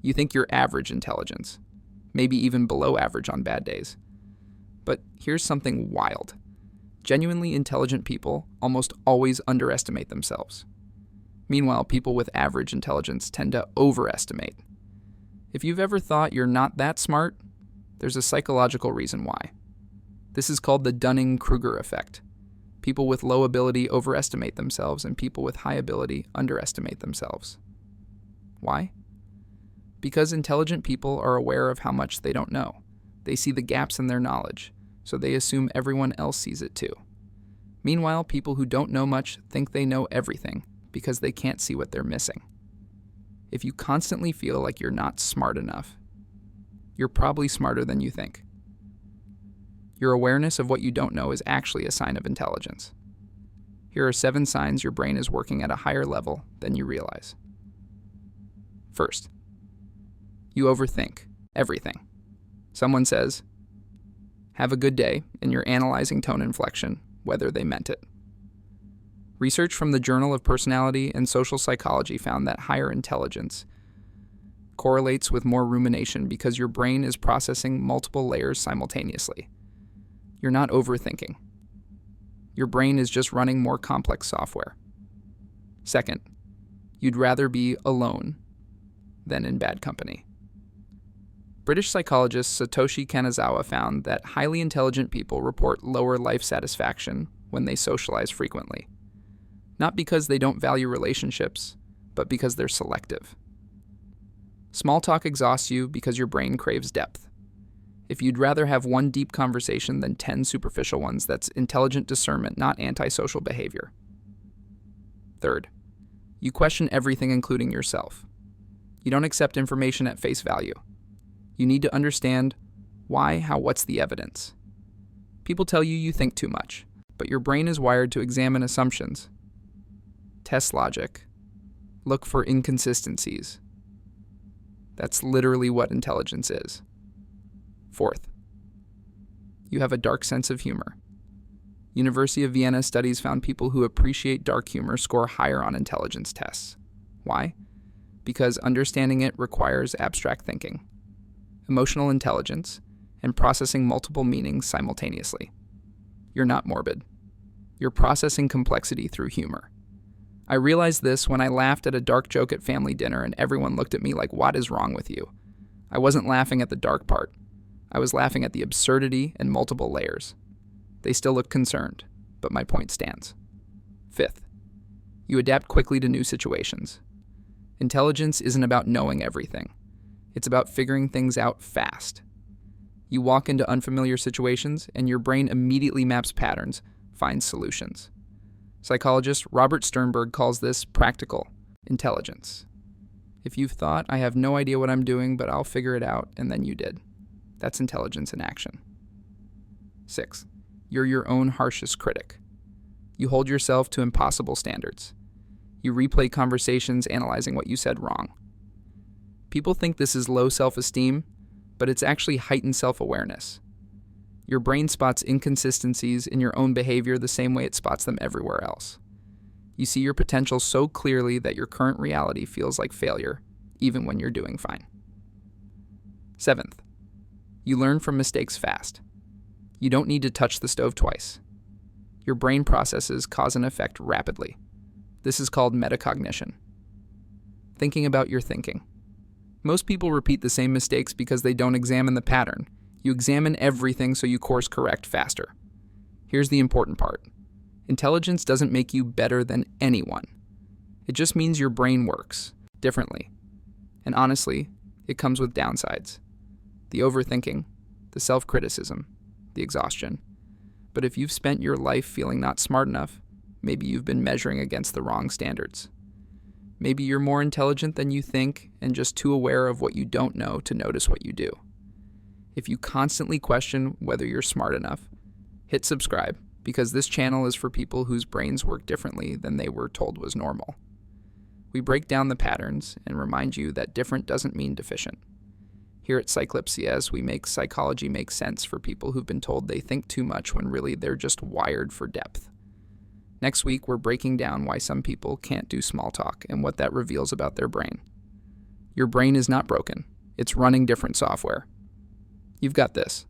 You think you're average intelligence, maybe even below average on bad days. But here's something wild. Genuinely intelligent people almost always underestimate themselves. Meanwhile, people with average intelligence tend to overestimate. If you've ever thought you're not that smart, there's a psychological reason why. This is called the Dunning-Kruger effect. People with low ability overestimate themselves, and people with high ability underestimate themselves. Why? Because intelligent people are aware of how much they don't know. They see the gaps in their knowledge, so they assume everyone else sees it too. Meanwhile, people who don't know much think they know everything because they can't see what they're missing. If you constantly feel like you're not smart enough, you're probably smarter than you think. Your awareness of what you don't know is actually a sign of intelligence. Here are 7 signs your brain is working at a higher level than you realize. First, you overthink everything. Someone says, "Have a good day," and you're analyzing tone inflection, whether they meant it. Research from the Journal of Personality and Social Psychology found that higher intelligence correlates with more rumination because your brain is processing multiple layers simultaneously. You're not overthinking. Your brain is just running more complex software. Second, you'd rather be alone than in bad company. British psychologist Satoshi Kanazawa found that highly intelligent people report lower life satisfaction when they socialize frequently. Not because they don't value relationships, but because they're selective. Small talk exhausts you because your brain craves depth. If you'd rather have one deep conversation than 10 superficial ones, that's intelligent discernment, not antisocial behavior. Third, you question everything, including yourself. You don't accept information at face value. You need to understand why, how, what's the evidence. People tell you you think too much, but your brain is wired to examine assumptions, test logic, look for inconsistencies. That's literally what intelligence is. Fourth, you have a dark sense of humor. University of Vienna studies found people who appreciate dark humor score higher on intelligence tests. Why? Because understanding it requires abstract thinking, emotional intelligence, and processing multiple meanings simultaneously. You're not morbid. You're processing complexity through humor. I realized this when I laughed at a dark joke at family dinner and everyone looked at me like, "What is wrong with you?" I wasn't laughing at the dark part. I was laughing at the absurdity and multiple layers. They still look concerned, but my point stands. Fifth, you adapt quickly to new situations. Intelligence isn't about knowing everything. It's about figuring things out fast. You walk into unfamiliar situations, and your brain immediately maps patterns, finds solutions. Psychologist Robert Sternberg calls this practical intelligence. If you've thought, "I have no idea what I'm doing, but I'll figure it out," and then you did, that's intelligence in action. 6. You're your own harshest critic. You hold yourself to impossible standards. You replay conversations analyzing what you said wrong. People think this is low self-esteem, but it's actually heightened self-awareness. Your brain spots inconsistencies in your own behavior the same way it spots them everywhere else. You see your potential so clearly that your current reality feels like failure, even when you're doing fine. 7th, you learn from mistakes fast. You don't need to touch the stove twice. Your brain processes cause and effect rapidly. This is called metacognition. Thinking about your thinking. Most people repeat the same mistakes because they don't examine the pattern. You examine everything so you course correct faster. Here's the important part. Intelligence doesn't make you better than anyone. It just means your brain works differently. And honestly, it comes with downsides. The overthinking, the self-criticism, the exhaustion. But if you've spent your life feeling not smart enough, maybe you've been measuring against the wrong standards. Maybe you're more intelligent than you think and just too aware of what you don't know to notice what you do. If you constantly question whether you're smart enough, hit subscribe, because this channel is for people whose brains work differently than they were told was normal. We break down the patterns and remind you that different doesn't mean deficient. Here at Cyclipsias, we make psychology make sense for people who've been told they think too much when really they're just wired for depth. Next week, we're breaking down why some people can't do small talk and what that reveals about their brain. Your brain is not broken. It's running different software. You've got this.